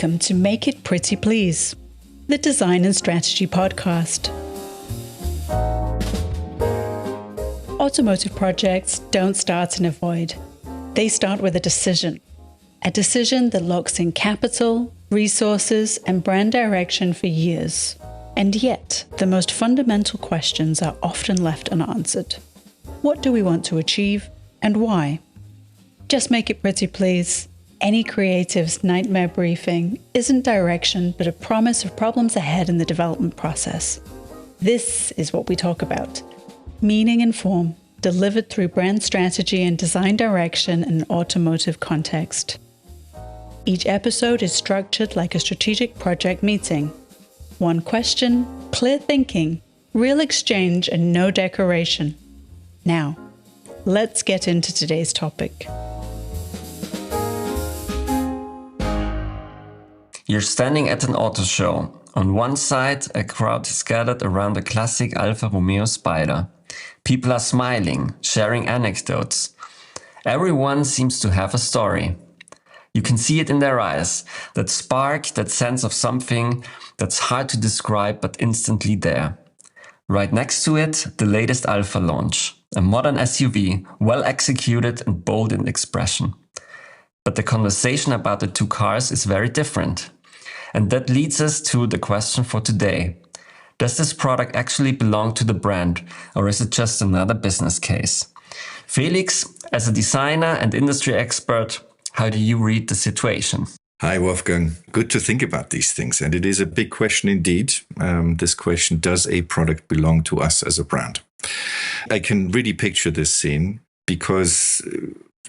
Welcome to Make It Pretty Please, the Design and Strategy podcast. Automotive projects don't start in a void. They start with a decision that locks in capital, resources, and brand direction for years. And yet, the most fundamental questions are often left unanswered. What do we want to achieve, and why? Just make it pretty, please. Any creative's nightmare briefing isn't direction, but a promise of problems ahead in the development process. This is what we talk about. Meaning and form, delivered through brand strategy and design direction in an automotive context. Each episode is structured like a strategic project meeting. One question, clear thinking, real exchange, and no decoration. Now, let's get into today's topic. You're standing at an auto show. On one side, a crowd is gathered around a classic Alfa Romeo Spider. People are smiling, sharing anecdotes. Everyone seems to have a story. You can see it in their eyes, that spark, that sense of something that's hard to describe but instantly there. Right next to it, the latest Alfa launch, a modern SUV, well executed and bold in expression. But the conversation about the two cars is very different. And that leads us to the question for today. Does this product actually belong to the brand, or is it just another business case? Felix, as a designer and industry expert, how do you read the situation? Hi, Wolfgang. Good to think about these things. And it is a big question indeed. This question, does a product belong to us as a brand? I can really picture this scene because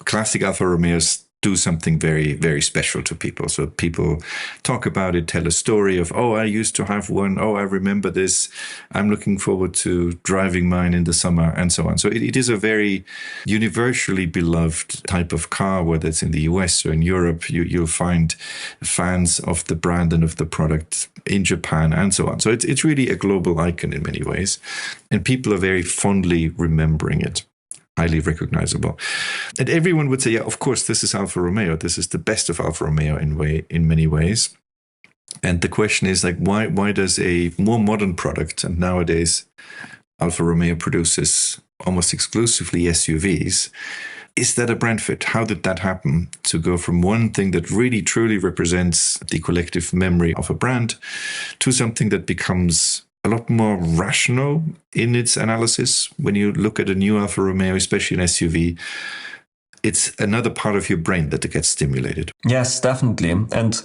classic Alfa Romeos do something very, very special to people. So people talk about it, tell a story of, oh, I used to have one. Oh, I remember this. I'm looking forward to driving mine in the summer and so on. So it is a very universally beloved type of car, whether it's in the US or in Europe. You'll find fans of the brand and of the product in Japan and so on. So it's really a global icon in many ways. And people are very fondly remembering it. Highly recognizable. And everyone would say, yeah, of course, this is Alfa Romeo. This is the best of Alfa Romeo in many ways. And the question is like, why does a more modern product, and nowadays Alfa Romeo produces almost exclusively SUVs, is that a brand fit? How did that happen to go from one thing that really truly represents the collective memory of a brand to something that becomes a lot more rational in its analysis? When you look at a new Alfa Romeo, especially an SUV, it's another part of your brain that gets stimulated. Yes, definitely. And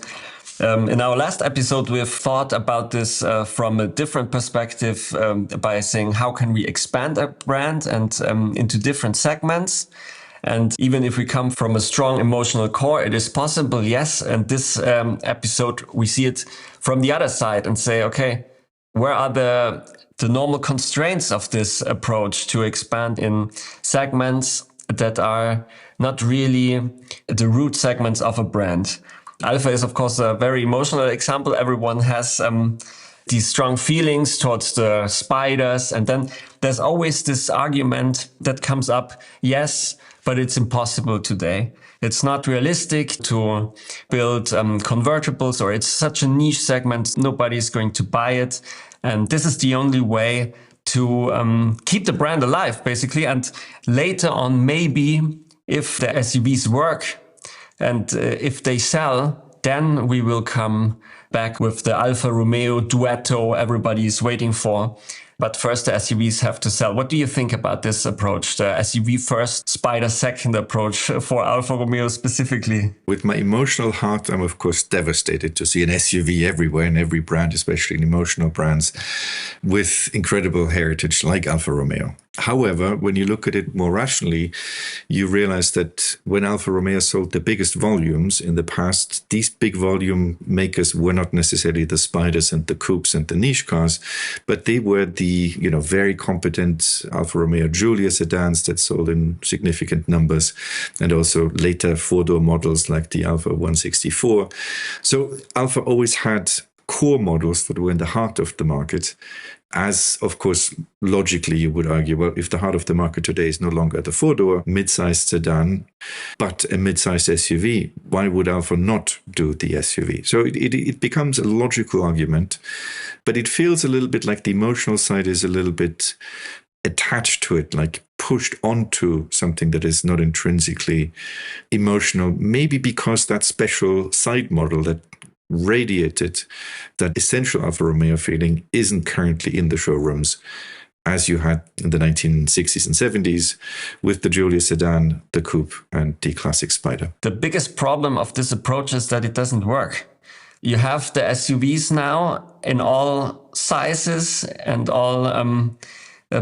in our last episode, we have thought about this from a different perspective by saying, how can we expand a brand and into different segments? And even if we come from a strong emotional core, it is possible, yes. And this episode, we see it from the other side and say, okay, where are the normal constraints of this approach to expand in segments that are not really the root segments of a brand? Alfa is, of course, a very emotional example. Everyone has these strong feelings towards the spiders. And then there's always this argument that comes up, yes, but it's impossible today. It's not realistic to build convertibles, or it's such a niche segment, nobody's going to buy it. And this is the only way to keep the brand alive, basically. And later on, maybe if the SUVs work and if they sell, then we will come back with the Alfa Romeo duetto everybody is waiting for. But first, the SUVs have to sell. What do you think about this approach, the SUV first, Spider second approach for Alfa Romeo specifically? With my emotional heart, I'm of course devastated to see an SUV everywhere in every brand, especially in emotional brands, with incredible heritage like Alfa Romeo. However, when you look at it more rationally, you realize that when Alfa Romeo sold the biggest volumes in the past, these big volume makers were not necessarily the Spiders and the Coupes and the niche cars, but they were the very competent Alfa Romeo Giulia sedans that sold in significant numbers, and also later four-door models like the Alfa 164. So Alfa always had core models that were in the heart of the market, As, of course, logically, you would argue, well, if the heart of the market today is no longer the four-door mid-sized sedan, but a mid-sized SUV, why would Alfa not do the SUV? So it becomes a logical argument, but it feels a little bit like the emotional side is a little bit attached to it, like pushed onto something that is not intrinsically emotional, maybe because that special side model that radiated that essential Alfa Romeo feeling isn't currently in the showrooms as you had in the 1960s and 70s with the Giulia sedan, the coupe, and the classic Spider. The biggest problem of this approach is that it doesn't work. You have the SUVs now in all sizes and all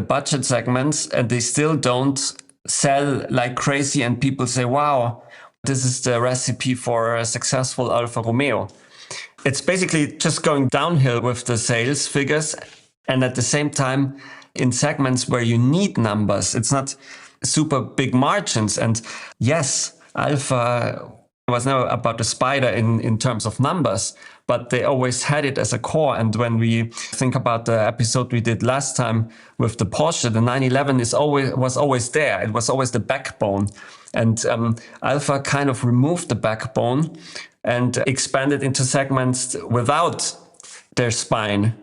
budget segments, and they still don't sell like crazy, and people say, wow, this is the recipe for a successful Alfa Romeo. It's basically just going downhill with the sales figures, and at the same time, in segments where you need numbers, it's not super big margins. And yes, Alfa was never about the Spider in terms of numbers, but they always had it as a core. And when we think about the episode we did last time with the Porsche, the 911 was always there. It was always the backbone. And Alfa kind of removed the backbone and expanded into segments without their spine.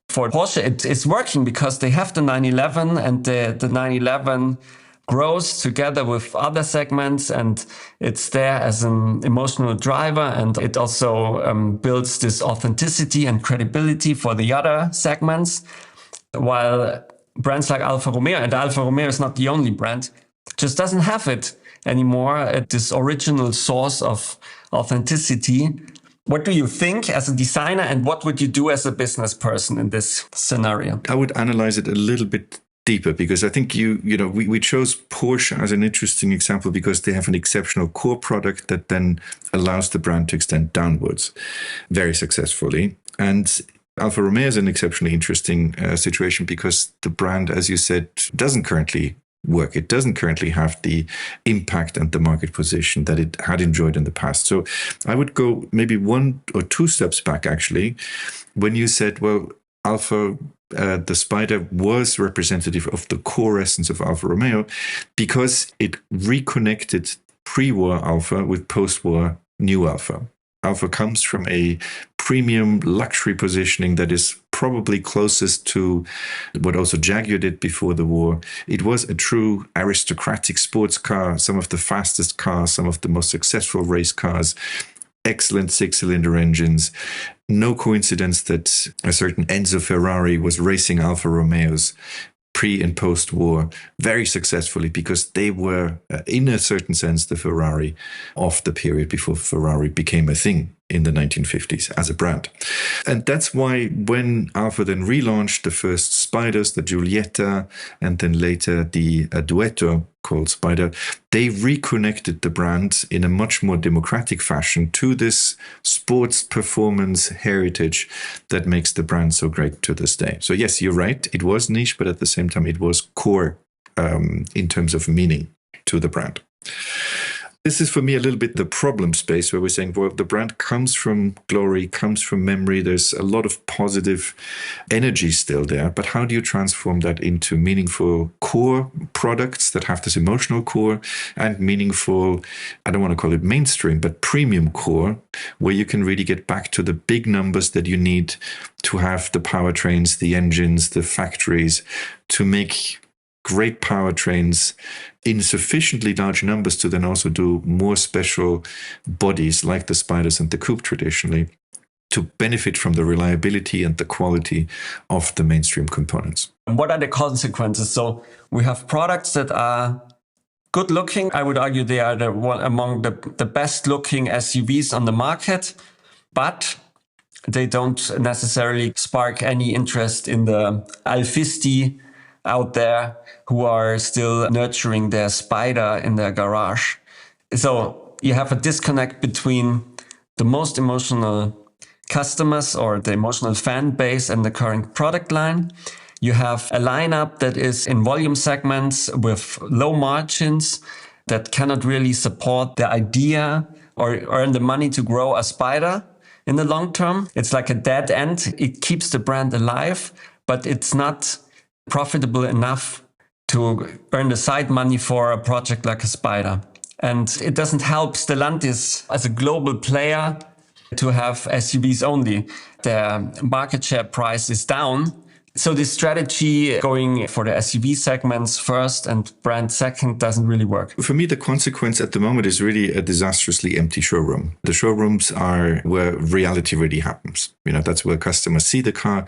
For Porsche, it's working because they have the 911, and the 911 grows together with other segments, and it's there as an emotional driver, and it also builds this authenticity and credibility for the other segments. While brands like Alfa Romeo, and Alfa Romeo is not the only brand, just doesn't have it anymore, this original source of authenticity. What do you think as a designer, and what would you do as a business person in this scenario? I would analyze it a little bit deeper, because I think we chose Porsche as an interesting example because they have an exceptional core product that then allows the brand to extend downwards very successfully. And Alfa Romeo is an exceptionally interesting situation because the brand, as you said, doesn't currently work. It doesn't currently have the impact and the market position that it had enjoyed in the past. So I would go maybe 1 or 2 steps back, actually, when you said, well, Alfa, the Spider was representative of the core essence of Alfa Romeo because it reconnected pre-war Alfa with post-war new Alfa. Alfa comes from a premium luxury positioning that is probably closest to what also Jaguar did before the war. It was a true aristocratic sports car, some of the fastest cars, some of the most successful race cars, excellent 6-cylinder engines. No coincidence that a certain Enzo Ferrari was racing Alfa Romeos pre and post-war very successfully because they were, in a certain sense, the Ferrari of the period before Ferrari became a thing in the 1950s as a brand. And that's why when Alfa then relaunched the first Spiders, the Giulietta, and then later the Duetto called Spider, they reconnected the brand in a much more democratic fashion to this sports performance heritage that makes the brand so great to this day. So yes, you're right, it was niche, but at the same time it was core in terms of meaning to the brand. This is for me a little bit the problem space where we're saying, well, the brand comes from glory, comes from memory. There's a lot of positive energy still there. But how do you transform that into meaningful core products that have this emotional core and meaningful, I don't want to call it mainstream, but premium core, where you can really get back to the big numbers that you need to have the powertrains, the engines, the factories to make great powertrains in sufficiently large numbers to then also do more special bodies like the Spiders and the coupe traditionally to benefit from the reliability and the quality of the mainstream components. And what are the consequences? So we have products that are good looking. I would argue they are among the best looking SUVs on the market, but they don't necessarily spark any interest in the Alfisti out there who are still nurturing their Spider in their garage. So you have a disconnect between the most emotional customers or the emotional fan base and the current product line. You have a lineup that is in volume segments with low margins that cannot really support the idea or earn the money to grow a Spider in the long term. It's like a dead end. It keeps the brand alive, but it's not profitable enough to earn the side money for a project like a Spider. And it doesn't help Stellantis as a global player to have SUVs only. Their market share price is down. So this strategy going for the SUV segments first and brand second doesn't really work. For me, the consequence at the moment is really a disastrously empty showroom. The showrooms are where reality really happens. That's where customers see the car.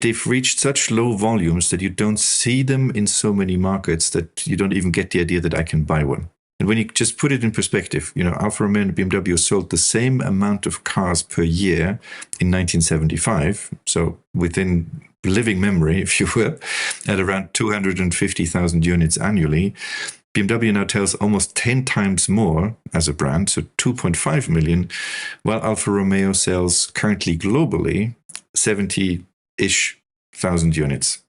They've reached such low volumes that you don't see them in so many markets that you don't even get the idea that I can buy one. And when you just put it in perspective, Alfa Romeo and BMW sold the same amount of cars per year in 1975. So within living memory, if you will, at around 250,000 units annually. BMW now tells almost 10 times more as a brand, so 2.5 million, while Alfa Romeo sells currently globally 70-ish thousand units.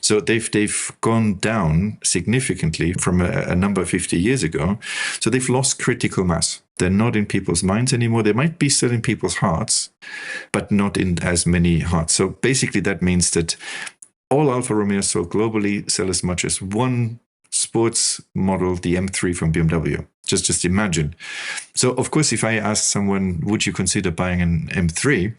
So they've gone down significantly from a number 50 years ago. So they've lost critical mass. They're not in people's minds anymore. They might be still in people's hearts, but not in as many hearts. So basically that means that all Alfa Romeos sold globally sell as much as one sports model, the M3 from BMW. Just imagine. So of course, if I ask someone, would you consider buying an M3?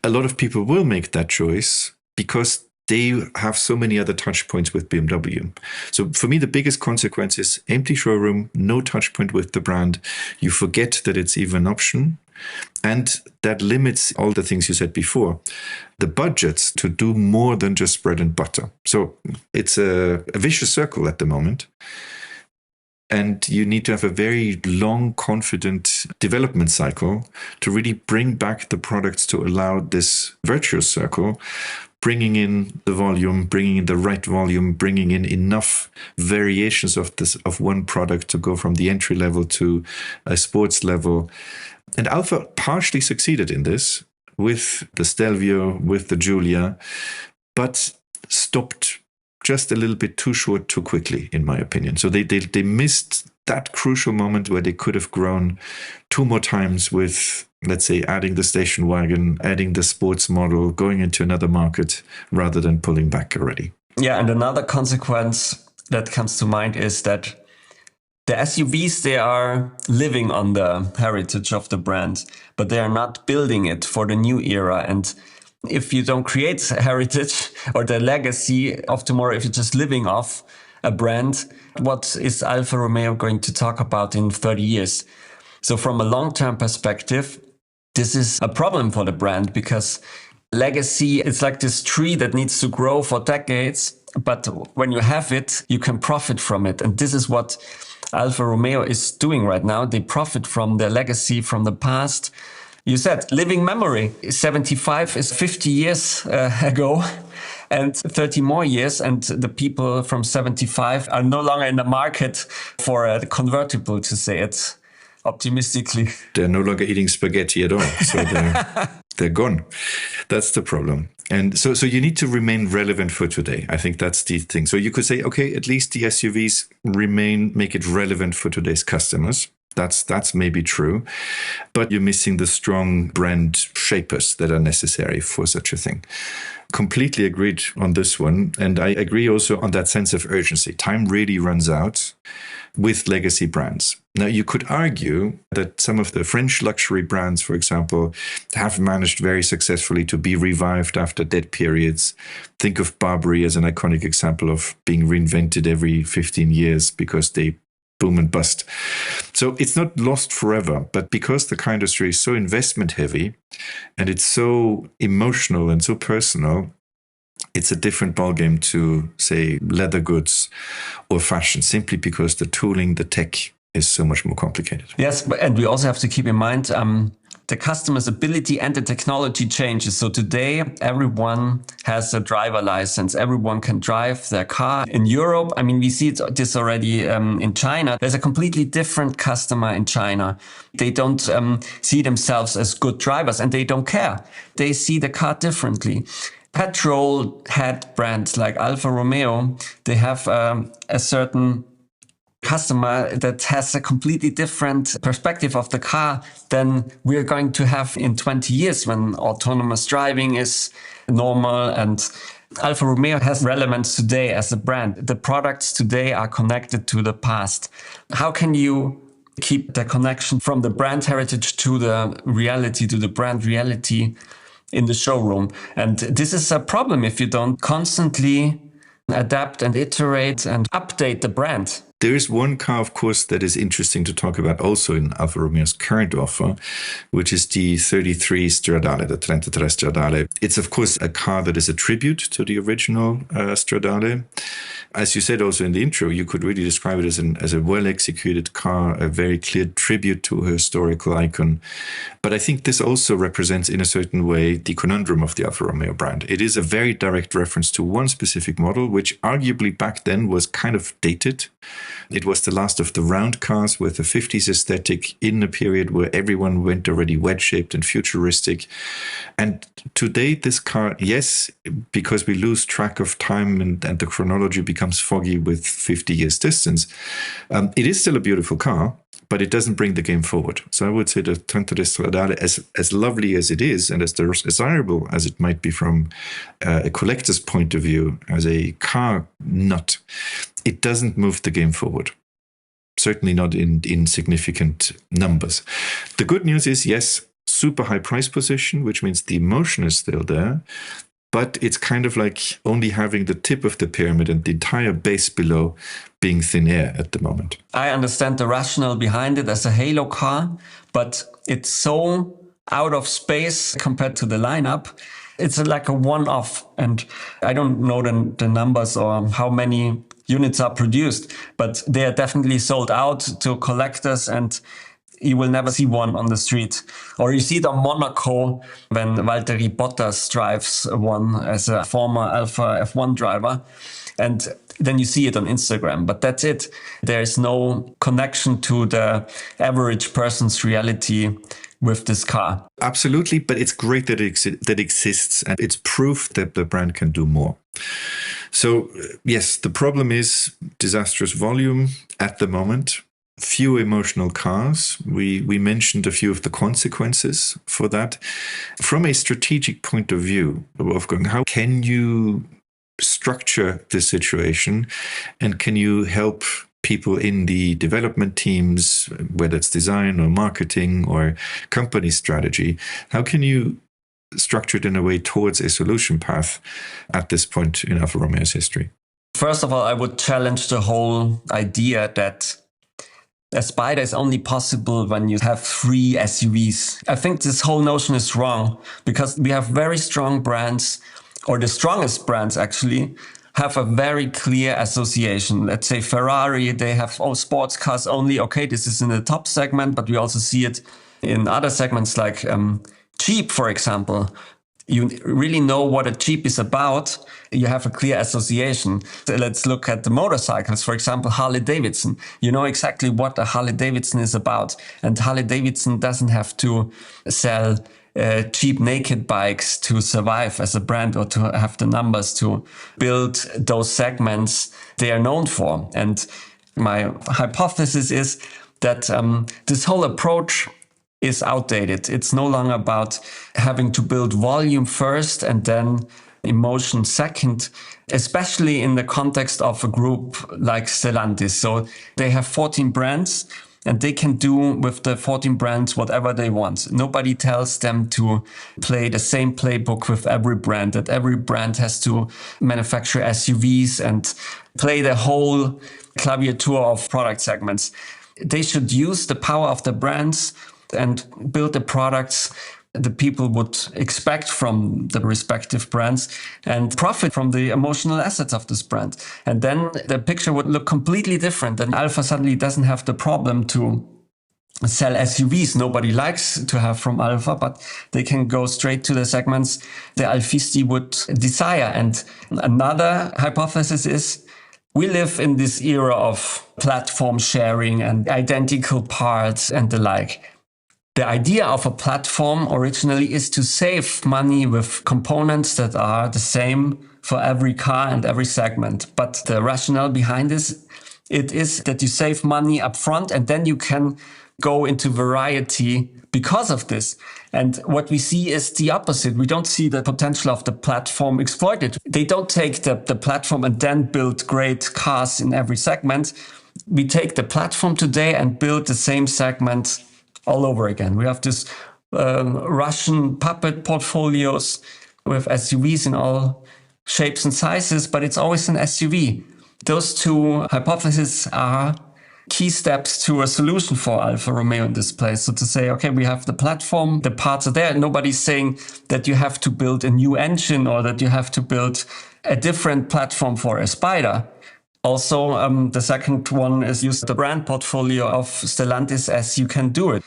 A lot of people will make that choice because they have so many other touch points with BMW. So for me, the biggest consequence is empty showroom, no touch point with the brand. You forget that it's even an option. And that limits all the things you said before, the budgets to do more than just bread and butter. So it's a vicious circle at the moment. And you need to have a very long, confident development cycle to really bring back the products to allow this virtuous circle, bringing in the volume, bringing in the right volume, bringing in enough variations of one product to go from the entry level to a sports level. And Alfa partially succeeded in this with the Stelvio, with the Giulia, but stopped just a little bit too short, too quickly, in my opinion. So they missed that crucial moment where they could have grown two more times with, let's say, adding the station wagon, adding the sports model, going into another market rather than pulling back already. Yeah, and another consequence that comes to mind is that the SUVs, they are living on the heritage of the brand, but they are not building it for the new era. And if you don't create heritage or the legacy of tomorrow, if you're just living off a brand, what is Alfa Romeo going to talk about in 30 years? So from a long-term perspective, this is a problem for the brand because legacy, it's like this tree that needs to grow for decades. But when you have it, you can profit from it. And this is what Alfa Romeo is doing right now. They profit from their legacy from the past. You said living memory. 75 is 50 years ago and 30 more years. And the people from 75 are no longer in the market for a convertible, to say it optimistically. They're no longer eating spaghetti at all. So they're gone. That's the problem. And so you need to remain relevant for today. I think that's the thing. So you could say, okay, at least the SUVs make it relevant for today's customers. That's maybe true, but you're missing the strong brand shapers that are necessary for such a thing. Completely agreed on this one. And I agree also on that sense of urgency. Time really runs out with legacy brands. Now, you could argue that some of the French luxury brands, for example, have managed very successfully to be revived after dead periods. Think of Burberry as an iconic example of being reinvented every 15 years because they boom and bust. So it's not lost forever, but because the car industry is so investment heavy and it's so emotional and so personal, it's a different ballgame to, say, leather goods or fashion, simply because the tooling, the tech is so much more complicated. Yes, and we also have to keep in mind the customer's ability and the technology changes. So today, everyone has a driver license. Everyone can drive their car. In Europe, I mean, we see this already in China. There's a completely different customer in China. They don't see themselves as good drivers and they don't care. They see the car differently. Petrol head brands like Alfa Romeo, they have a certain customer that has a completely different perspective of the car than we're going to have in 20 years when autonomous driving is normal. And Alfa Romeo has relevance today as a brand. The products today are connected to the past. How can you keep the connection from the brand heritage to the reality, to the brand reality in the showroom? And this is a problem if you don't constantly adapt and iterate and update the brand. There is one car, of course, that is interesting to talk about also in Alfa Romeo's current offer, which is the 33 Stradale, the 33 Stradale. It's, of course, a car that is a tribute to the original Stradale. As you said also in the intro, you could really describe it as a well-executed car, a very clear tribute to a historical icon. But I think this also represents, in a certain way, the conundrum of the Alfa Romeo brand. It is a very direct reference to one specific model, which arguably back then was kind of dated. It was the last of the round cars with a 50s aesthetic in a period where everyone went already wedge-shaped and futuristic. And today, this car, yes, because we lose track of time and the chronology becomes foggy with 50 years distance, it is still a beautiful car, but it doesn't bring the game forward. So I would say the 33 Stradale, as lovely as it is and as desirable as it might be from a collector's point of view, as a car nut, it doesn't move the game forward. Certainly not in significant numbers. The good news is, yes, super high price position, which means the emotion is still there, but it's kind of like only having the tip of the pyramid and the entire base below being thin air at the moment. I understand the rationale behind it as a halo car, but it's so out of space compared to the lineup. It's like a one-off, and I don't know the numbers or how many units are produced, but they are definitely sold out to collectors, and you will never see one on the street. Or you see it on Monaco when Valtteri Bottas drives one as a former Alfa F1 driver, and then you see it on Instagram. But that's it. There is no connection to the average person's reality with this car. Absolutely, but it's great that it exists, and it's proof that the brand can do more. So yes, the problem is disastrous volume at the moment. Few emotional cars. We mentioned a few of the consequences for that. From a strategic point of view, Wolfgang, how can you structure this situation, and can you help people in the development teams, whether it's design or marketing or company strategy, how can you structure it in a way towards a solution path at this point in Alfa Romeo's history? First of all, I would challenge the whole idea that a Spider is only possible when you have 3 SUVs. I think this whole notion is wrong, because we have very strong brands, or the strongest brands actually, have a very clear association. Let's say Ferrari, they have sports cars only. Okay, this is in the top segment, but we also see it in other segments like Jeep, for example. You really know what a Jeep is about. You have a clear association. So let's look at the motorcycles. For example, Harley Davidson. You know exactly what a Harley Davidson is about. And Harley Davidson doesn't have to sell cheap naked bikes to survive as a brand or to have the numbers to build those segments they are known for. And my hypothesis is that this whole approach is outdated. It's no longer about having to build volume first and then emotion second, especially in the context of a group like Stellantis. So they have 14 brands, and they can do with the 14 brands whatever they want. Nobody tells them to play the same playbook with every brand, that every brand has to manufacture SUVs and play the whole claviature of product segments. They should use the power of the brands and build the products the people would expect from the respective brands and profit from the emotional assets of this brand. And then the picture would look completely different. And Alfa suddenly doesn't have the problem to sell SUVs nobody likes to have from Alfa, but they can go straight to the segments the Alfisti would desire. And another hypothesis is we live in this era of platform sharing and identical parts and the like. The idea of a platform originally is to save money with components that are the same for every car and every segment. But the rationale behind this It is that you save money up front and then you can go into variety because of this. And what we see is the opposite. We don't see the potential of the platform exploited. They don't take the platform and then build great cars in every segment. We take the platform today and build the same segment all over again. We have this Russian puppet portfolios with SUVs in all shapes and sizes, but it's always an SUV. Those two hypotheses are key steps to a solution for Alfa Romeo in this place. So to say, okay, we have the platform, the parts are there. Nobody's saying that you have to build a new engine or that you have to build a different platform for a Spider. Also, the second one is use the brand portfolio of Stellantis as you can do it.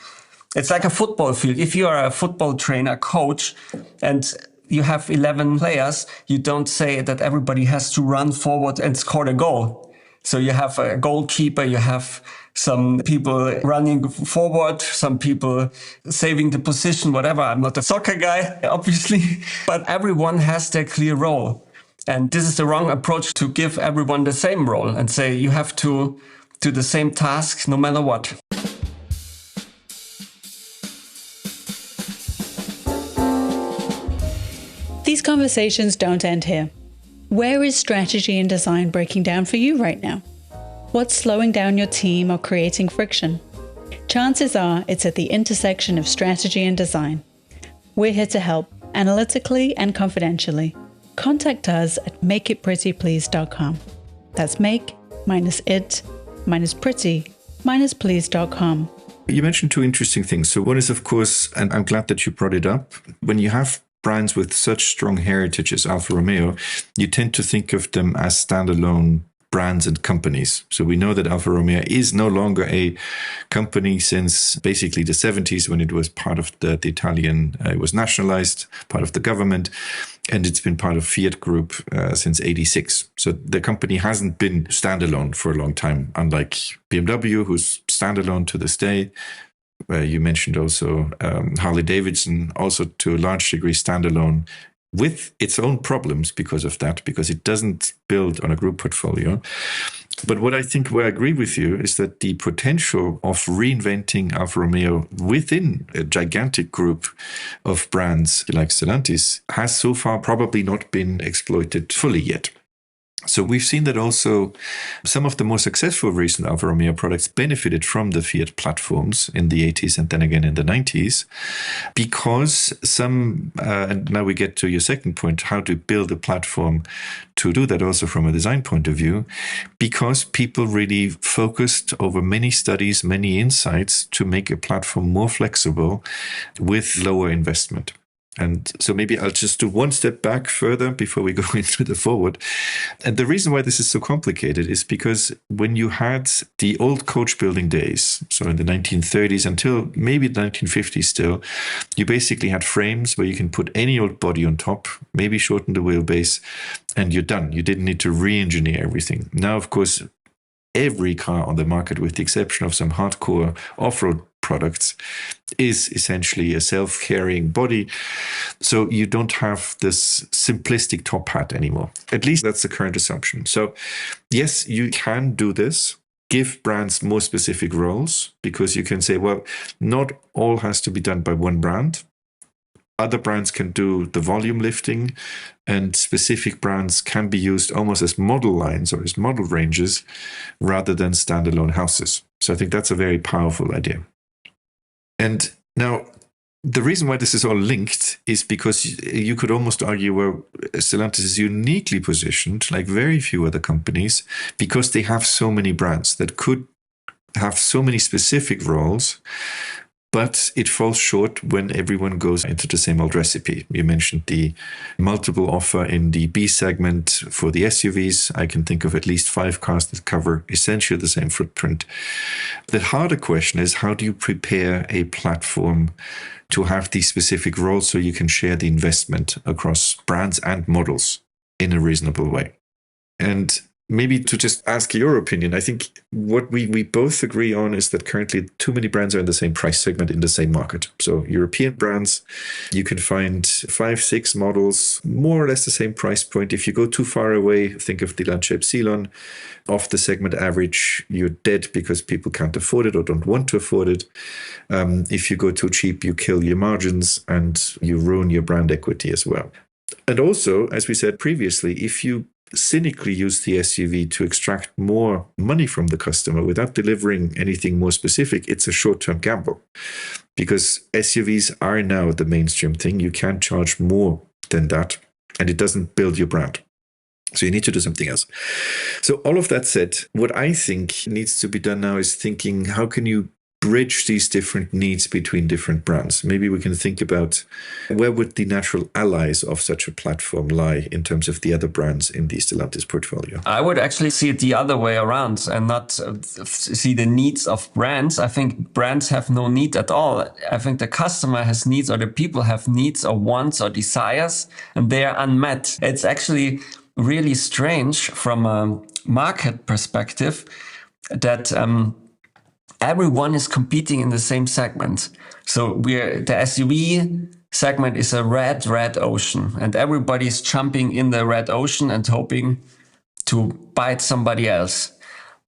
It's like a football field. If you are a football trainer, coach, and you have 11 players, you don't say that everybody has to run forward and score a goal. So you have a goalkeeper, you have some people running forward, some people saving the position, whatever. I'm not a soccer guy, obviously, but everyone has their clear role. And this is the wrong approach to give everyone the same role and say you have to do the same task no matter what. These conversations don't end here. Where is strategy and design breaking down for you right now? What's slowing down your team or creating friction? Chances are it's at the intersection of strategy and design. We're here to help, analytically and confidentially. Contact us at makeitprettyplease.com. That's make-it-pretty-please.com. You mentioned two interesting things. So one is, of course, and I'm glad that you brought it up, when you have brands with such strong heritage as Alfa Romeo, you tend to think of them as standalone brands and companies. So we know that Alfa Romeo is no longer a company since basically the 70s when it was part of the Italian, it was nationalized, part of the government, and it's been part of Fiat Group since 86. So the company hasn't been standalone for a long time, unlike BMW, who's standalone to this day. You mentioned also Harley-Davidson, also to a large degree standalone with its own problems because of that, because it doesn't build on a group portfolio. But what I think where I agree with you is that the potential of reinventing Alfa Romeo within a gigantic group of brands like Stellantis has so far probably not been exploited fully yet. So we've seen that also some of the more successful recent Alfa Romeo products benefited from the Fiat platforms in the 80s and then again in the 90s, because some, and now we get to your second point, how to build a platform to do that also from a design point of view, because people really focused over many studies, many insights to make a platform more flexible with lower investment. And so maybe I'll just do one step back further before we go into the forward. And the reason why this is so complicated is because when you had the old coach building days, so in the 1930s until maybe the 1950s still, you basically had frames where you can put any old body on top, maybe shorten the wheelbase, and you're done. You didn't need to re-engineer everything. Now, of course, every car on the market, with the exception of some hardcore off-road products, is essentially a self-carrying body. So you don't have this simplistic top hat anymore. At least that's the current assumption. So yes, you can do this, give brands more specific roles, because you can say, well, not all has to be done by one brand. Other brands can do the volume lifting, and specific brands can be used almost as model lines or as model ranges rather than standalone houses. So I think that's a very powerful idea. And now, the reason why this is all linked is because you could almost argue, well, Stellantis is uniquely positioned, like very few other companies, because they have so many brands that could have so many specific roles, but it falls short when everyone goes into the same old recipe. You mentioned the multiple offer in the B segment for the SUVs. I can think of at least 5 cars that cover essentially the same footprint. The harder question is, how do you prepare a platform to have these specific roles so you can share the investment across brands and models in a reasonable way? And maybe to just ask your opinion, I think what we both agree on is that currently too many brands are in the same price segment in the same market. So European brands, you can find 5-6 models, more or less the same price point. If you go too far away, think of dilute epsilon, off the segment average, you're dead because people can't afford it or don't want to afford it. If you go too cheap, you kill your margins and you ruin your brand equity as well. And also, as we said previously, if you cynically use the SUV to extract more money from the customer without delivering anything more specific, it's a short-term gamble. Because SUVs are now the mainstream thing. You can't charge more than that, and it doesn't build your brand. So you need to do something else. So all of that said, what I think needs to be done now is thinking, how can you bridge these different needs between different brands? Maybe we can think about where would the natural allies of such a platform lie in terms of the other brands in the Stellantis portfolio? I would actually see it the other way around and not see the needs of brands. I think brands have no need at all. I think the customer has needs, or the people have needs or wants or desires, and they are unmet. It's actually really strange from a market perspective that everyone is competing in the same segment. So the SUV segment is a red ocean, and everybody's jumping in the red ocean and hoping to bite somebody else.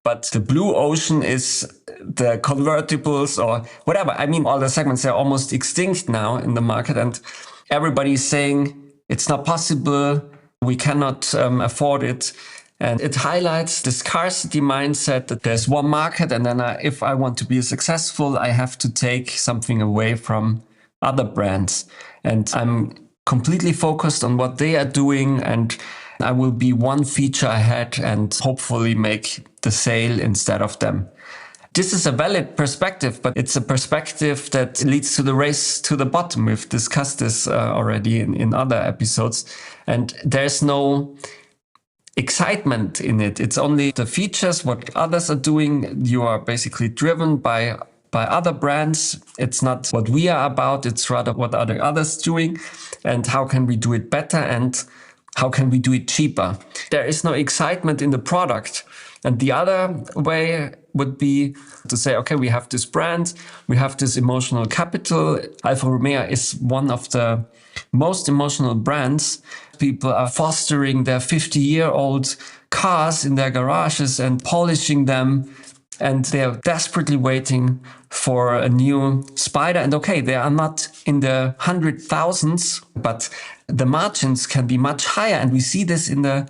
But the blue ocean is the convertibles or whatever. I mean, all the segments are almost extinct now in the market, and everybody's saying it's not possible. We cannot afford it. And it highlights the scarcity mindset that there's one market, and then if I want to be successful, I have to take something away from other brands. And I'm completely focused on what they are doing, and I will be one feature ahead and hopefully make the sale instead of them. This is a valid perspective, but it's a perspective that leads to the race to the bottom. We've discussed this already in other episodes, and there's no excitement in it. It's only the features, what others are doing. You are basically driven by other brands. It's not what we are about. It's rather what are the others doing, and how can we do it better, and how can we do it cheaper. There is no excitement in the product. And the other way would be to say, okay, we have this brand, we have this emotional capital. Alfa Romeo is one of the most emotional brands. People are fostering their 50-year-old cars in their garages and polishing them. And they're desperately waiting for a new Spider. And okay, they are not in the 100,000s, but the margins can be much higher. And we see this in the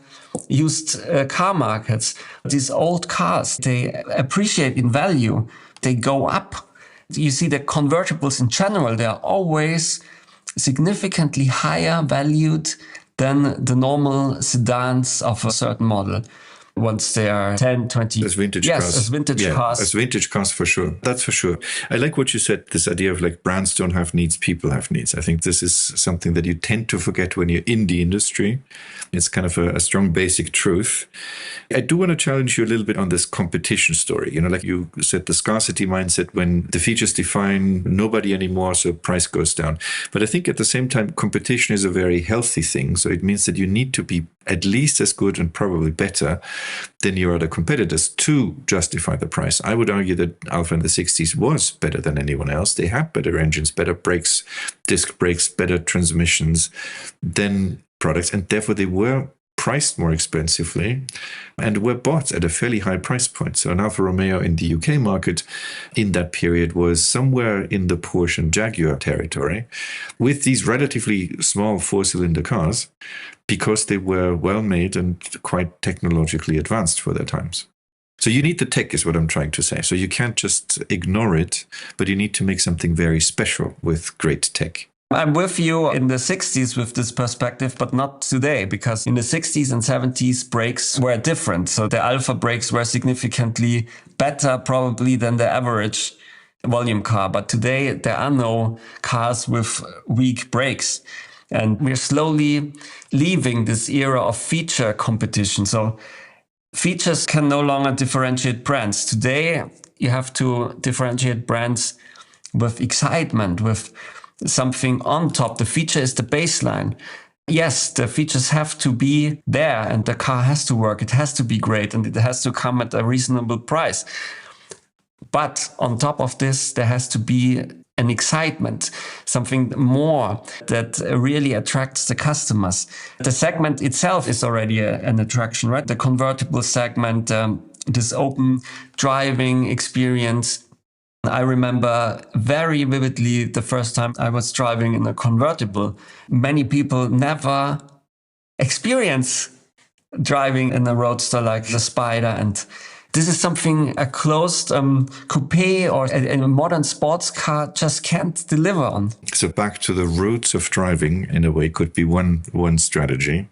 used car markets. These old cars, they appreciate in value. They go up. You see the convertibles in general, they are always significantly higher valued than the normal sedans of a certain model. Once they are 10, 20... As vintage yes, cars. As vintage cars. As vintage cars, for sure. That's for sure. I like what you said, this idea of like brands don't have needs, people have needs. I think this is something that you tend to forget when you're in the industry. It's kind of a strong basic truth. I do want to challenge you a little bit on this competition story. You know, like you said, the scarcity mindset, when the features define nobody anymore, so price goes down. But I think at the same time, competition is a very healthy thing. So it means that you need to be at least as good and probably better than your other competitors to justify the price. I would argue that Alfa in the 60s was better than anyone else. They had better engines, better brakes, disc brakes, better transmissions than products, and therefore they were priced more expensively and were bought at a fairly high price point. So an Alfa Romeo in the UK market in that period was somewhere in the Porsche and Jaguar territory with these relatively small four-cylinder cars because they were well made and quite technologically advanced for their times. So you need the tech is what I'm trying to say. So you can't just ignore it, but you need to make something very special with great tech. I'm with you in the 60s with this perspective, but not today, because in the 60s and 70s, brakes were different. So the Alfa brakes were significantly better probably than the average volume car. But today, there are no cars with weak brakes. And we're slowly leaving this era of feature competition. So features can no longer differentiate brands. Today, you have to differentiate brands with excitement, with something on top. The feature is the baseline. yes, the features have to be there and the car has to work. It has to be great and it has to come at a reasonable price. But on top of this, there has to be an excitement, something more that really attracts the customers. The segment itself is already an attraction, right? The convertible segment, this open driving experience. I remember very vividly the first time I was driving in a convertible. Many people never experience driving in a roadster like the Spider, and this is something a closed coupe or a modern sports car just can't deliver on. So back to the roots of driving, in a way, could be one strategy,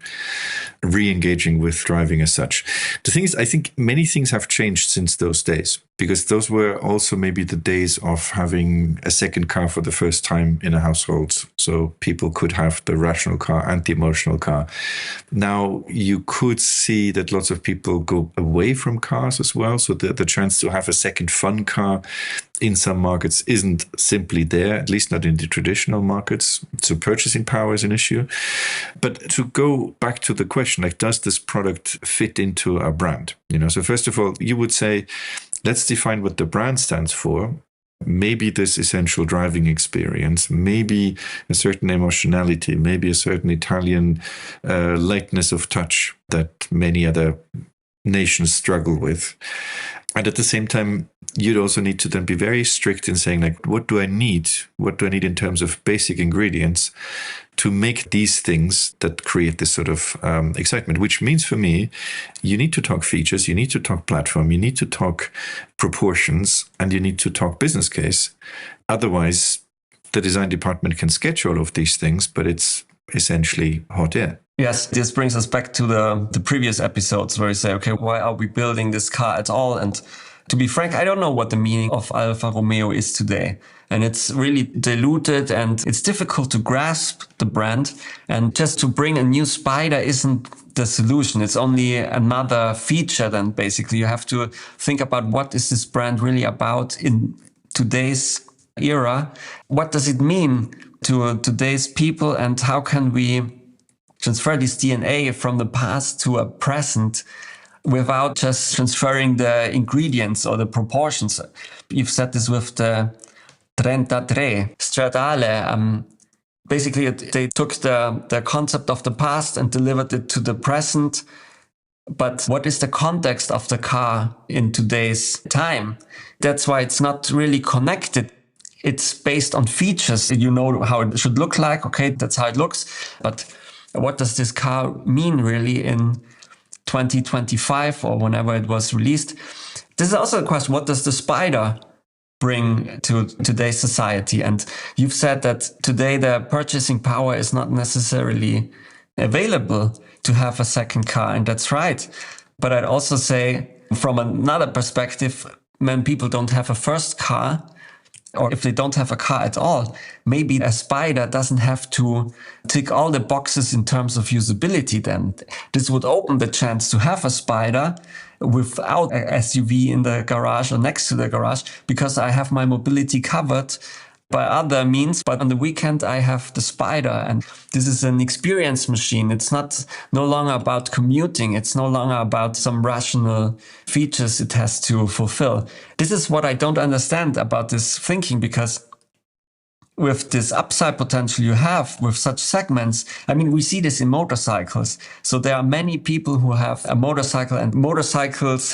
re-engaging with driving as such. The thing is, I think many things have changed since those days, because those were also maybe the days of having a second car for the first time in a household. So people could have the rational car and the emotional car. Now you could see that lots of people go away from cars as well. So the chance to have a second fun car in some markets isn't simply there, at least not in the traditional markets. So purchasing power is an issue. But to go back to the question, like, does this product fit into our brand? So first of all, you would say, let's define what the brand stands for. Maybe this essential driving experience, maybe a certain emotionality, maybe a certain Italian lightness of touch that many other nations struggle with. And at the same time, you'd also need to then be very strict in saying, like, what do I need? What do I need in terms of basic ingredients to make these things that create this sort of excitement? Which means for me, you need to talk features, you need to talk platform, you need to talk proportions, and you need to talk business case. Otherwise, the design department can sketch all of these things, but it's essentially hot air. Yes, this brings us back to the previous episodes where we say, okay, why are we building this car at all? And to be frank, I don't know what the meaning of Alfa Romeo is today. And it's really diluted and it's difficult to grasp the brand. And just to bring a new Spider isn't the solution. It's only another feature. Then basically you have to think about what is this brand really about in today's era? What does it mean to today's people? And how can we transfer this DNA from the past to a present without just transferring the ingredients or the proportions? You've said this with the 33 Stradale. Basically, they took the concept of the past and delivered it to the present. But what is the context of the car in today's time? That's why it's not really connected. It's based on features. You know how it should look like. Okay, that's how it looks. But what does this car mean really in 2025 or whenever it was released? This is also a question. What does the Spider bring to today's society? And you've said that today the purchasing power is not necessarily available to have a second car. And that's right. But I'd also say from another perspective, when people don't have a first car, or if they don't have a car at all, maybe a Spider doesn't have to tick all the boxes in terms of usability then. This would open the chance to have a Spider without an SUV in the garage or next to the garage, because I have my mobility covered by other means. But on the weekend, I have the Spider, and this is an experience machine. It's no longer about commuting. It's no longer about some rational features it has to fulfill. This is what I don't understand about this thinking, because with this upside potential you have with such segments, I mean, we see this in motorcycles. So there are many people who have a motorcycle, and motorcycles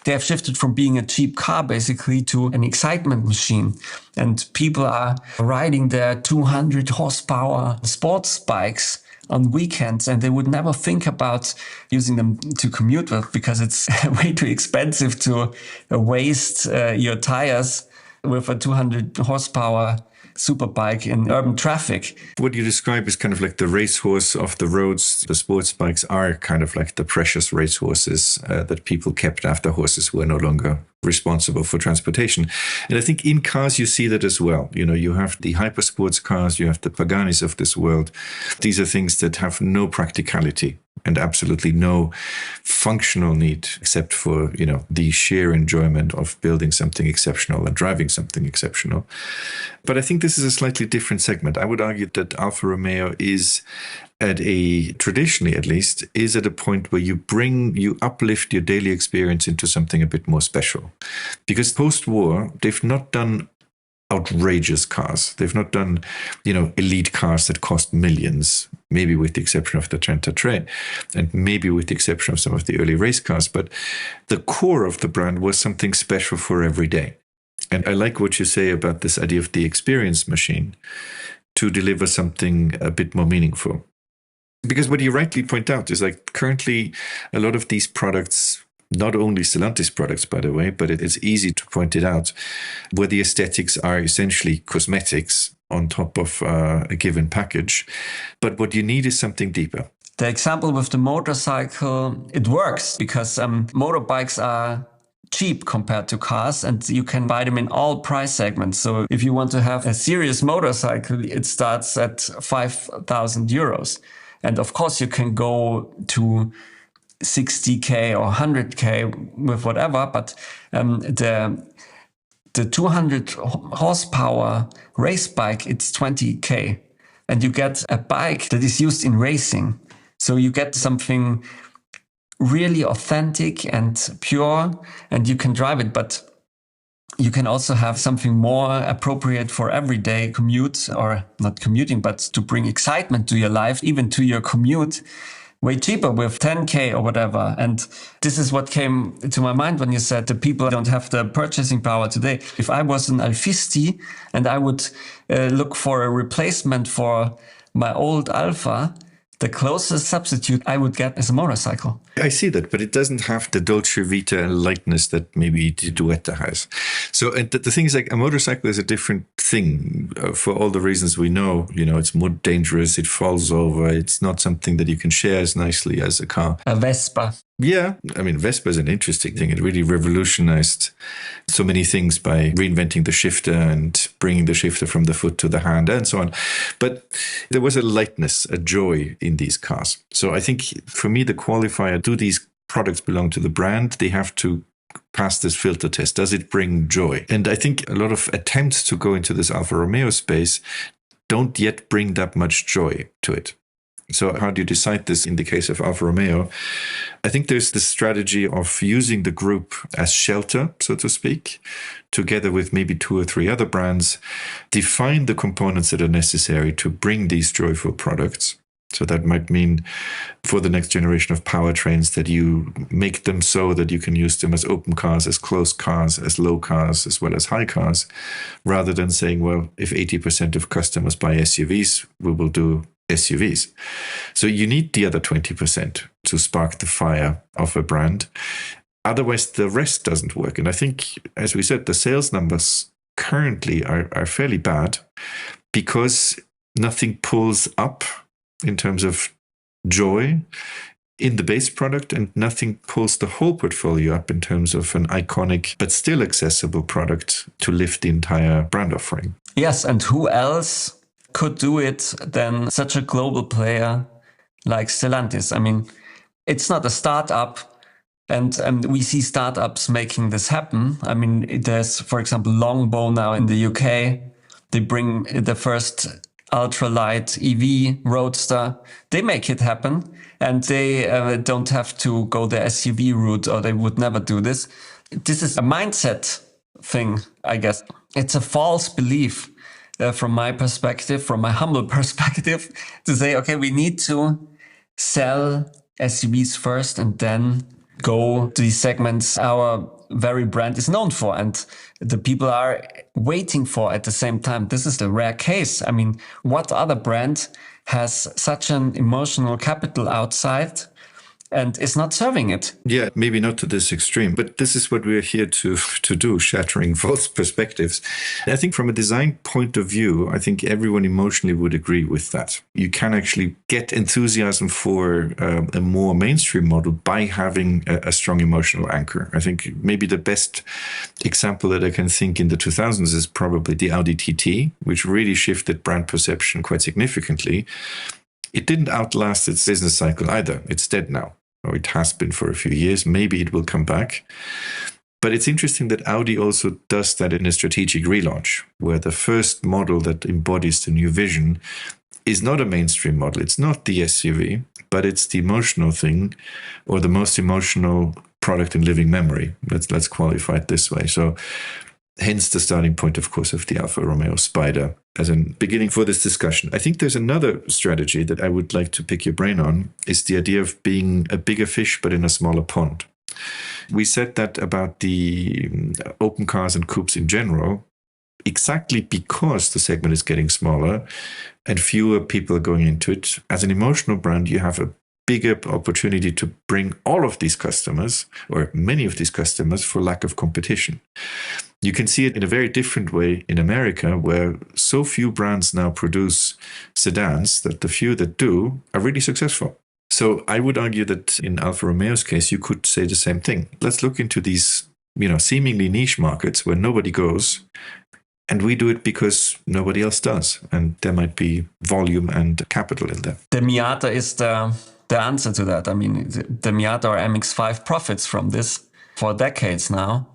they have shifted from being a cheap car basically to an excitement machine. And people are riding their 200 horsepower sports bikes on weekends, and they would never think about using them to commute with, because it's way too expensive to waste your tires with a 200 horsepower superbike in urban traffic. What you describe is kind of like the racehorse of the roads. The sports bikes are kind of like the precious racehorses that people kept after horses were no longer responsible for transportation. And I think in cars, you see that as well. You have the hypersports cars, you have the Paganis of this world. These are things that have no practicality and absolutely no functional need, except for, the sheer enjoyment of building something exceptional and driving something exceptional. But I think this is a slightly different segment. I would argue that Alfa Romeo is traditionally at least, is at a point where you uplift your daily experience into something a bit more special. Because post-war, they've not done outrageous cars. They've not done, elite cars that cost millions, maybe with the exception of the Trenta Tre, and maybe with the exception of some of the early race cars. But the core of the brand was something special for every day. And I like what you say about this idea of the experience machine to deliver something a bit more meaningful. Because what you rightly point out is like currently a lot of these products, not only Stellantis products, by the way, but it's easy to point it out, where the aesthetics are essentially cosmetics on top of a given package. But what you need is something deeper. The example with the motorcycle, it works because motorbikes are cheap compared to cars, and you can buy them in all price segments. So if you want to have a serious motorcycle, it starts at 5,000 euros. And of course, you can go to 60K or 100K with whatever, but the 200 horsepower race bike, it's 20K. And you get a bike that is used in racing. So you get something really authentic and pure, and you can drive it, but you can also have something more appropriate for everyday commute, or not commuting, but to bring excitement to your life, even to your commute, way cheaper with 10K or whatever. And this is what came to my mind when you said the people don't have the purchasing power today. If I was an Alfisti and I would look for a replacement for my old Alfa, the closest substitute I would get is a motorcycle. I see that, but it doesn't have the Dolce Vita lightness that maybe the Duetta has. So and the thing is, like, a motorcycle is a different thing for all the reasons we know. It's more dangerous, it falls over, it's not something that you can share as nicely as a car. A Vespa. Yeah, I mean, Vespa is an interesting thing. It really revolutionized so many things by reinventing the shifter and bringing the shifter from the foot to the hand and so on. But there was a lightness, a joy in these cars. So I think for me, the qualifier, do these products belong to the brand? They have to pass this filter test. Does it bring joy? And I think a lot of attempts to go into this Alfa Romeo space don't yet bring that much joy to it. So how do you decide this in the case of Alfa Romeo? I think there's the strategy of using the group as shelter, so to speak, together with maybe 2 or 3 other brands, define the components that are necessary to bring these joyful products. So that might mean for the next generation of powertrains that you make them so that you can use them as open cars, as closed cars, as low cars, as well as high cars, rather than saying, well, if 80% of customers buy SUVs, we will do SUVs. So you need the other 20% to spark the fire of a brand. Otherwise, the rest doesn't work. And I think, as we said, the sales numbers currently are fairly bad because nothing pulls up in terms of joy in the base product, and nothing pulls the whole portfolio up in terms of an iconic but still accessible product to lift the entire brand offering. Yes, and who else could do it than such a global player like Stellantis? I mean, it's not a startup, and we see startups making this happen. I mean, there's, for example, Longbow now in the UK. They bring the first ultralight EV roadster. They make it happen, and they don't have to go the SUV route, or they would never do this. This is a mindset thing, I guess. It's a false belief from my perspective, from my humble perspective, to say, okay, we need to sell SUVs first and then go to these segments our very brand is known for and the people are waiting for at the same time. This is the rare case. I mean, what other brand has such an emotional capital outside and is not serving it? Yeah, maybe not to this extreme, but this is what we're here to do, shattering false perspectives. I think from a design point of view, I think everyone emotionally would agree with that. You can actually get enthusiasm for a more mainstream model by having a strong emotional anchor. I think maybe the best example that I can think in the 2000s is probably the Audi TT, which really shifted brand perception quite significantly. It didn't outlast its business cycle either. It's dead now, or it has been for a few years. Maybe it will come back. But it's interesting that Audi also does that in a strategic relaunch, where the first model that embodies the new vision is not a mainstream model. It's not the SUV, but it's the emotional thing, or the most emotional product in living memory. Let's qualify it this way. So hence the starting point, of course, of the Alfa Romeo Spider as a beginning for this discussion. I think there's another strategy that I would like to pick your brain on, is the idea of being a bigger fish, but in a smaller pond. We said that about the open cars and coupes in general, exactly because the segment is getting smaller and fewer people are going into it. As an emotional brand, you have a bigger opportunity to bring all of these customers, or many of these customers, for lack of competition. You can see it in a very different way in America, where so few brands now produce sedans that the few that do are really successful. So I would argue that in Alfa Romeo's case, you could say the same thing. Let's look into these, seemingly niche markets where nobody goes, and we do it because nobody else does. And there might be volume and capital in there. The Miata is the answer to that. I mean, the Miata or MX-5 profits from this for decades now,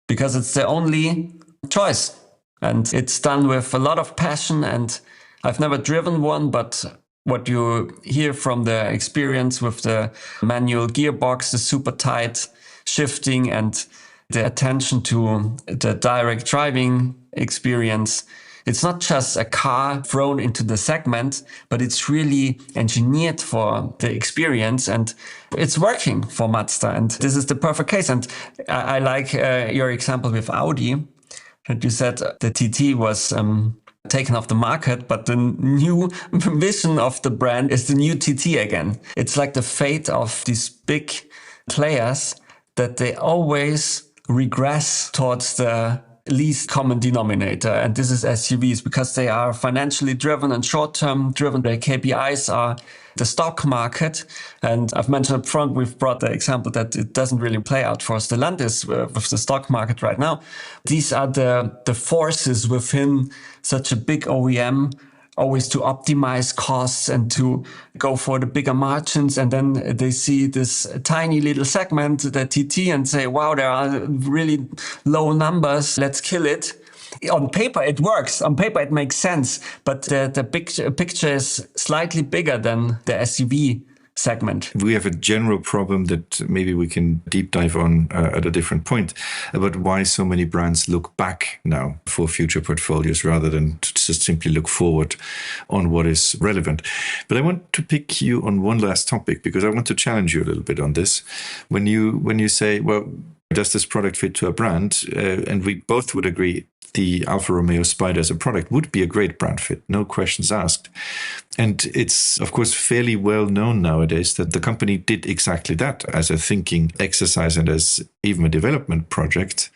because it's the only choice. And it's done with a lot of passion. And I've never driven one, but what you hear from the experience with the manual gearbox, the super tight shifting, and the attention to the direct driving experience. It's not just a car thrown into the segment, but it's really engineered for the experience, and it's working for Mazda. And this is the perfect case. And I like your example with Audi, that you said the TT was taken off the market, but the new vision of the brand is the new TT again. It's like the fate of these big players, that they always regress towards the least common denominator. And this is SUVs, because they are financially driven and short-term driven. Their KPIs are the stock market. And I've mentioned up front, we've brought the example that it doesn't really play out for Stellantis with the stock market right now. These are the forces within such a big OEM, always to optimize costs and to go for the bigger margins. And then they see this tiny little segment, the TT, and say, wow, there are really low numbers. Let's kill it. On paper, it works. On paper, it makes sense. But the picture is slightly bigger than the SUV segment. We have a general problem that maybe we can deep dive on at a different point about why so many brands look back now for future portfolios rather than to just simply look forward on what is relevant. But I want to pick you on one last topic, because I want to challenge you a little bit on this. When you say, well, does this product fit to a brand? And we both would agree the Alfa Romeo Spider as a product would be a great brand fit, no questions asked. And it's, of course, fairly well known nowadays that the company did exactly that as a thinking exercise and as even a development project,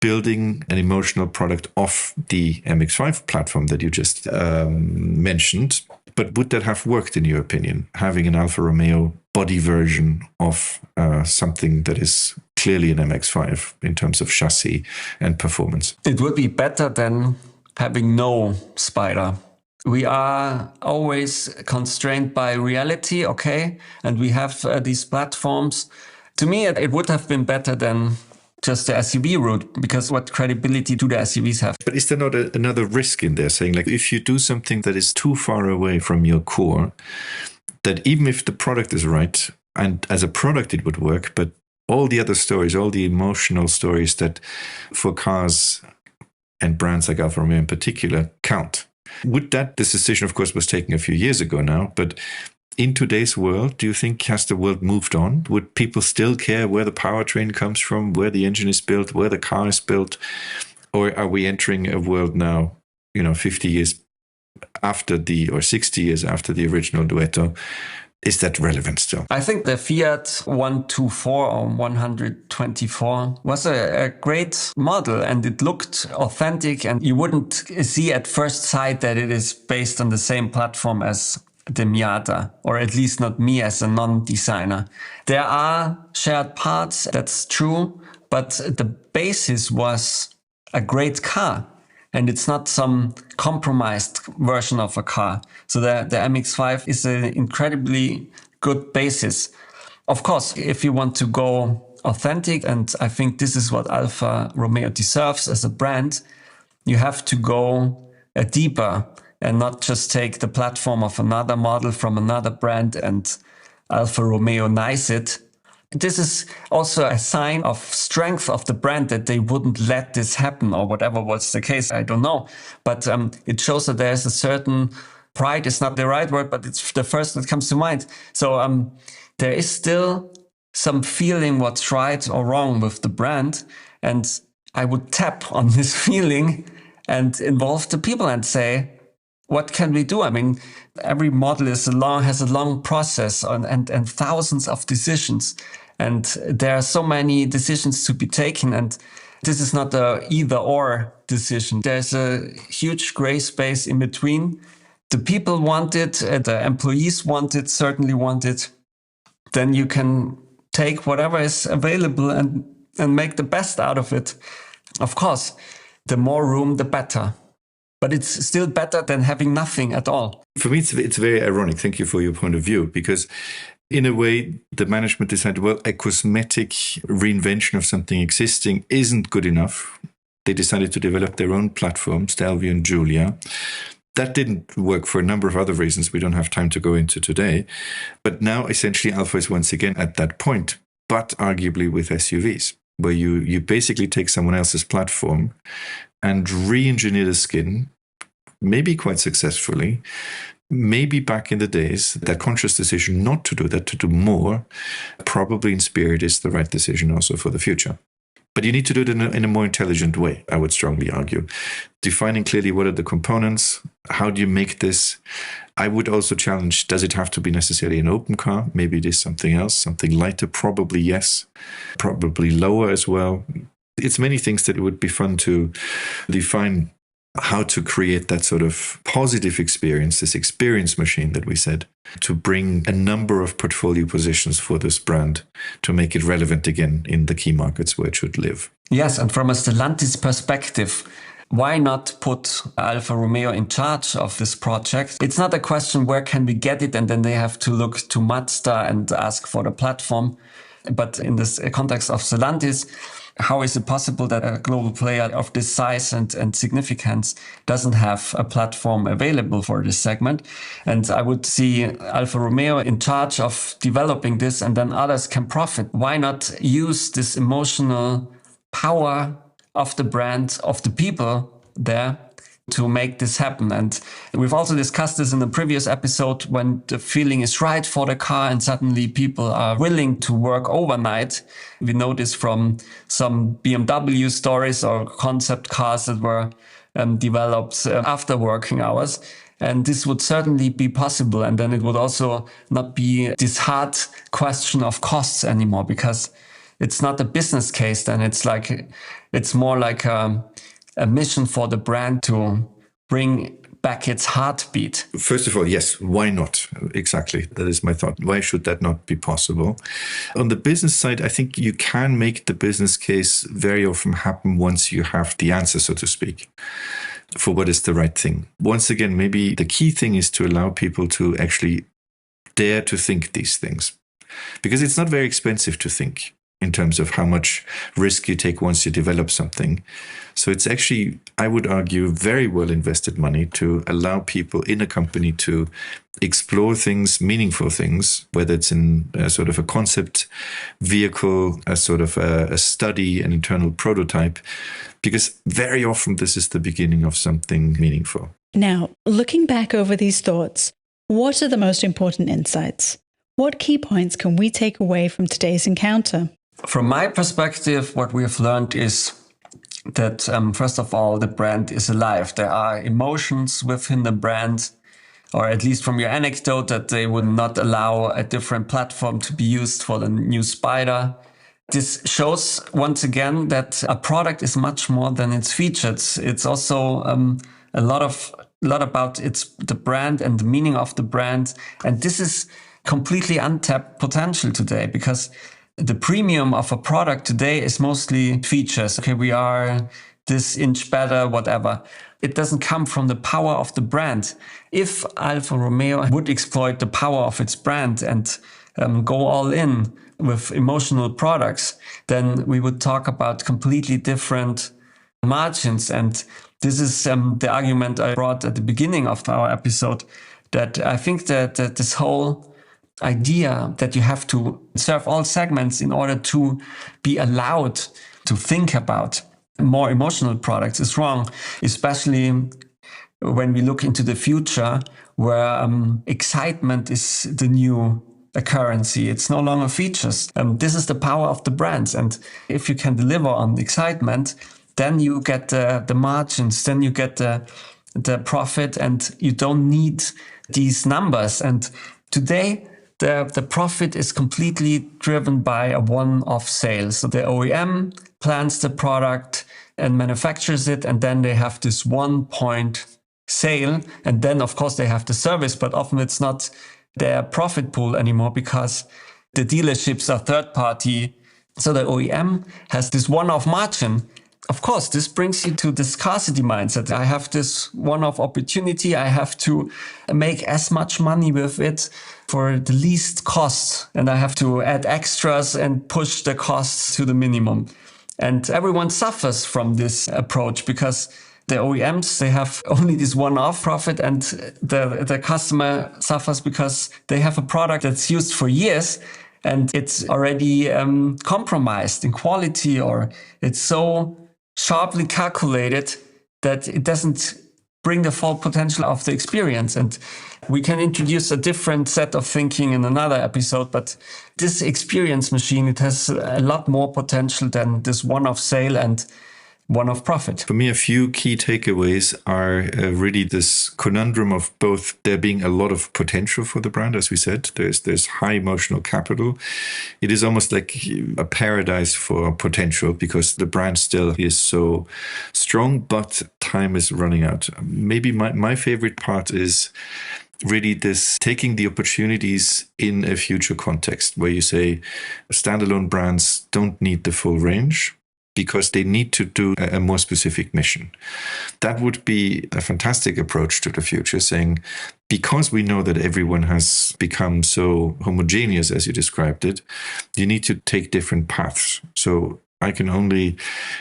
building an emotional product off the MX-5 platform that you just mentioned. But would that have worked, in your opinion, having an Alfa Romeo body version of something that is clearly an MX-5 in terms of chassis and performance? It would be better than having no Spider. We are always constrained by reality, okay? And we have these platforms. To me, it would have been better than just the SUV route, because what credibility do the SUVs have? But is there not another risk in there, saying, like, if you do something that is too far away from your core, that even if the product is right, and as a product it would work, but all the other stories, all the emotional stories that for cars and brands like Alfa Romeo in particular count. Would that, this decision, of course, was taken a few years ago now, but in today's world, do you think, has the world moved on? Would people still care where the powertrain comes from, where the engine is built, where the car is built? Or are we entering a world now, 50 years after or 60 years after the original Duetto? Is that relevant still? I think the Fiat 124 or 124 was a great model, and it looked authentic, and you wouldn't see at first sight that it is based on the same platform as the Miata, or at least not me as a non-designer. There are shared parts, that's true, but the basis was a great car. And it's not some compromised version of a car. So the MX-5 is an incredibly good basis. Of course, if you want to go authentic, and I think this is what Alfa Romeo deserves as a brand, you have to go deeper and not just take the platform of another model from another brand and Alfa Romeo-nize it. This is also a sign of strength of the brand that they wouldn't let this happen, or whatever was the case. I don't know. But it shows that there's a certain pride is not the right word, but it's the first that comes to mind. So there is still some feeling what's right or wrong with the brand. And I would tap on this feeling and involve the people and say, what can we do? I mean, every model has a long process and thousands of decisions. And there are so many decisions to be taken. And this is not a either or decision. There's a huge gray space in between. The people want it, the employees want it, certainly want it. Then you can take whatever is available and make the best out of it. Of course, the more room, the better. But it's still better than having nothing at all. For me, it's very ironic. Thank you for your point of view, because in a way, the management decided, well, a cosmetic reinvention of something existing isn't good enough. They decided to develop their own platforms, Stelvio and Giulia. That didn't work for a number of other reasons we don't have time to go into today. But now, essentially, Alfa is once again at that point, but arguably with SUVs, where you basically take someone else's platform and re-engineer the skin, maybe quite successfully. Maybe back in the days, that conscious decision not to do that, to do more, probably in spirit is the right decision also for the future. But you need to do it in a more intelligent way, I would strongly argue. Defining clearly what are the components, how do you make this? I would also challenge, does it have to be necessarily an open car? Maybe it is something else, something lighter, probably yes, probably lower as well. It's many things that it would be fun to define how to create that sort of positive experience, this experience machine that we said, to bring a number of portfolio positions for this brand to make it relevant again in the key markets where it should live. Yes, and from a Stellantis perspective, why not put Alfa Romeo in charge of this project? It's not a question where can we get it and then they have to look to Mazda and ask for the platform. But in this context of Stellantis, how is it possible that a global player of this size and significance doesn't have a platform available for this segment? And I would see Alfa Romeo in charge of developing this, and then others can profit. Why not use this emotional power of the brand, of the people there, to make this happen? And we've also discussed this in the previous episode, when the feeling is right for the car and suddenly people are willing to work overnight. We know this from some BMW stories or concept cars that were developed after working hours. And this would certainly be possible. And then it would also not be this hard question of costs anymore, because it's not a business case. Then it's more like a mission for the brand to bring back its heartbeat. First of all, yes, why not? Exactly. That is my thought. Why should that not be possible? On the business side, I think you can make the business case very often happen once you have the answer, so to speak, for what is the right thing. Once again, maybe the key thing is to allow people to actually dare to think these things, because it's not very expensive to think in terms of how much risk you take once you develop something. So it's actually, I would argue, very well invested money to allow people in a company to explore things, meaningful things, whether it's in a sort of a concept vehicle, a sort of a study, an internal prototype, because very often this is the beginning of something meaningful. Now, looking back over these thoughts, what are the most important insights? What key points can we take away from today's encounter? From my perspective, what we have learned is that, first of all, the brand is alive. There are emotions within the brand, or at least from your anecdote, that they would not allow a different platform to be used for the new Spider. This shows, once again, that a product is much more than its features. It's also a lot about the brand and the meaning of the brand. And this is completely untapped potential today, because the premium of a product today is mostly features. Okay, we are this inch better, whatever. It doesn't come from the power of the brand. If Alfa Romeo would exploit the power of its brand and go all in with emotional products, then we would talk about completely different margins. And This is the argument I brought at the beginning of our episode, that I think that this whole idea that you have to serve all segments in order to be allowed to think about more emotional products is wrong, especially when we look into the future where excitement is the new currency. It's no longer features. This is the power of the brands. And if you can deliver on excitement, then you get the margins, then you get the profit, and you don't need these numbers. And today, the profit is completely driven by a one-off sale. So the OEM plans the product and manufactures it, and then they have this 1 point sale. And then, of course, they have the service, but often it's not their profit pool anymore because the dealerships are third party. So the OEM has this one-off margin. Of course, this brings you to the scarcity mindset. I have this one-off opportunity. I have to make as much money with it for the least cost. And I have to add extras and push the costs to the minimum. And everyone suffers from this approach because the OEMs, they have only this one-off profit, and the customer suffers because they have a product that's used for years and it's already compromised in quality, or it's so sharply calculated that it doesn't bring the full potential of the experience. And we can introduce a different set of thinking in another episode, but this experience machine, it has a lot more potential than this one-off sale and one-off profit. For me, a few key takeaways are really this conundrum of both there being a lot of potential for the brand, as we said. There's high emotional capital. It is almost like a paradise for potential because the brand still is so strong, but time is running out. Maybe my favorite part is really this taking the opportunities in a future context where you say standalone brands don't need the full range because they need to do a more specific mission. That would be a fantastic approach to the future, saying, because we know that everyone has become so homogeneous, as you described it, you need to take different paths. So I can only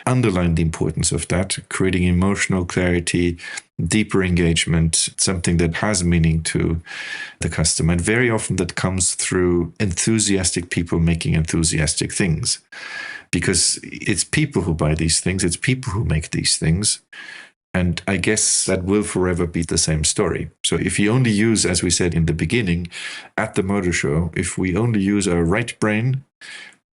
underline the importance of that, creating emotional clarity, deeper engagement, something that has meaning to the customer. And very often that comes through enthusiastic people making enthusiastic things. Because it's people who buy these things, it's people who make these things. And I guess that will forever be the same story. So if you only use, as we said in the beginning, at the motor show, if we only use our right brain,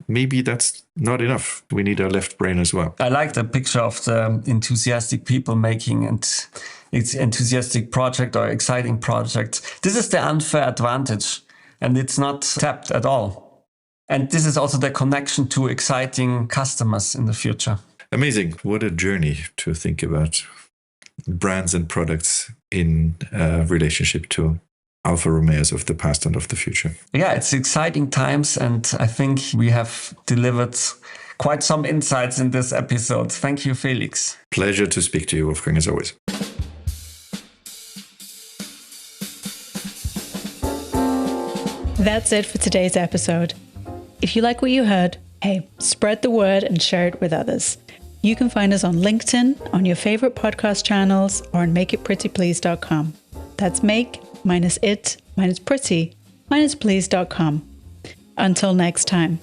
maybe that's not enough. We need our left brain as well. I like the picture of the enthusiastic people making its enthusiastic project or exciting project. This is the unfair advantage, and it's not tapped at all. And this is also the connection to exciting customers in the future. Amazing. What a journey to think about brands and products in relationship to Alfa Romeos of the past and of the future. Yeah, it's exciting times. And I think we have delivered quite some insights in this episode. Thank you, Felix. Pleasure to speak to you, Wolfgang, as always. That's it for today's episode. If you like what you heard, hey, spread the word and share it with others. You can find us on LinkedIn, on your favorite podcast channels, or on makeitprettyplease.com. That's make-it-pretty-please.com. Until next time.